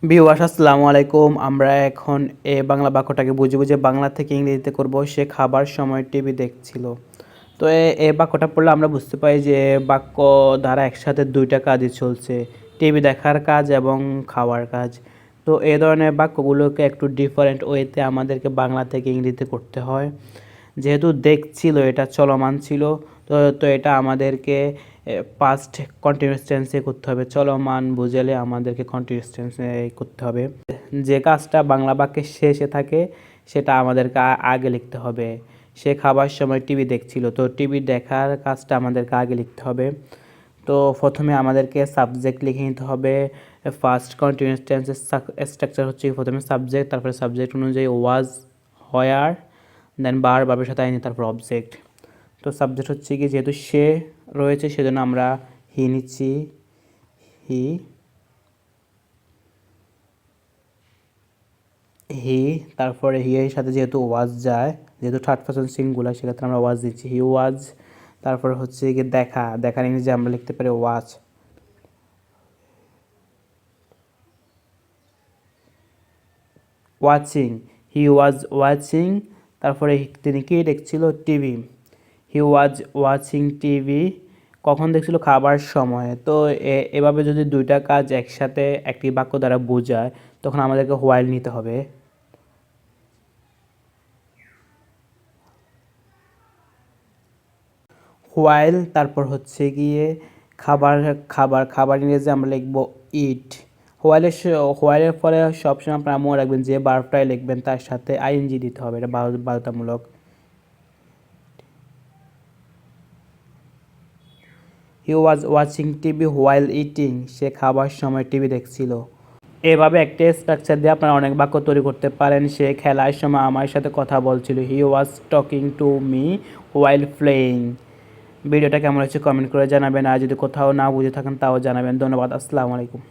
Viewers আসসালামু আলাইকুম। আমরা এখন বাংলা বাক্যটাকে বুঝবো যে বাংলা থেকে ইংরেজিতে করব। সে খাবার সময় টিভি দেখছিল। তো এ বাক্যটা পড়লে আমরা বুঝতে পারি যে বাক্য দ্বারা একসাথে দুইটা কাজই চলছে, টিভি দেখার কাজ এবং খাওয়ার কাজ। তো এই ধরনের বাক্যগুলোকে একটু ডিফারেন্ট ওয়েতে আমাদেরকে বাংলা থেকে ইংরেজিতে করতে হয়। যেহেতু দেখছিল এটা চলমান ছিল, তো এটা আমাদেরকে পাস্ট কন্টিনিউয়াস টেন্সে করতে হবে। চলমান বুঝালে আমাদেরকে কন্টিনিউয়াস টেন্সে করতে হবে। যে কাজটা বাংলা বাক্যের শেষে থাকে সেটা আমাদেরকে আগে লিখতে হবে। সে খাবার সময় টিভি দেখছিল, তো টিভি দেখার কাজটা আমাদেরকে আগে লিখতে হবে। তো প্রথমে আমাদেরকে সাবজেক্ট লিখে নিতে হবে। ফার্স্ট কন্টিনিউয়াস টেন্সের স্ট্রাকচার হচ্ছে প্রথমে সাবজেক্ট, তারপরে সাবজেক্ট অনুযায়ী ওয়াজ, হোয়ার, দেন ভার্বের সাথে আইনি, তারপর অবজেক্ট। তো সাবজেক্ট হচ্ছে কি, যেহেতু সে রয়েছে সেজন্য আমরা হি নিচ্ছি, হি হি তারপরে হি এর সাথে যেহেতু ওয়াজ যায়, যেহেতু থার্ড পারসন সিঙ্গুলার, সেক্ষেত্রে আমরা ওয়াজ দিচ্ছি, হি ওয়াজ। তারপর হচ্ছে গিয়ে দেখার ইংরেজি আমরা লিখতে পারি watch, watching, he was watching. তারপরে তিনি কি দেখছিল, TV, he was watching TV. কখন দেখছিল, খাবার সময়। তো এভাবে যদি দুইটা কাজ একসাথে একটি বাক্য দ্বারা বোঝায় তখন আমাদেরকে হোয়াইল নিতে হবে। হোয়াইল তারপর হচ্ছে গিয়ে খাবার, খাবার ইংরেজি আমরা লিখব ইট। হোয়াইলের পরে সবসময় আপনারা মনে রাখবেন যে ভার্বটাই লিখবেন তার সাথে আইএনজি দিতে হবে, এটা বাধ্যতামূলক। He was watching TV while eating, সে খাবার সময় টিভি দেখছিল। এভাবে একটা স্ট্রাকচার দিয়ে আপনারা অনেক বাক্য তৈরি করতে পারেন। সে খেলার সময় আমার সাথে কথা বলছিল, he was talking to me while playing. ভিডিওটা কেমন হয়েছে কমেন্ট করে জানাবেন, আর যদি কোথাও না বুঝে থাকেন তাও জানাবেন। ধন্যবাদ, আসসালামু আলাইকুম।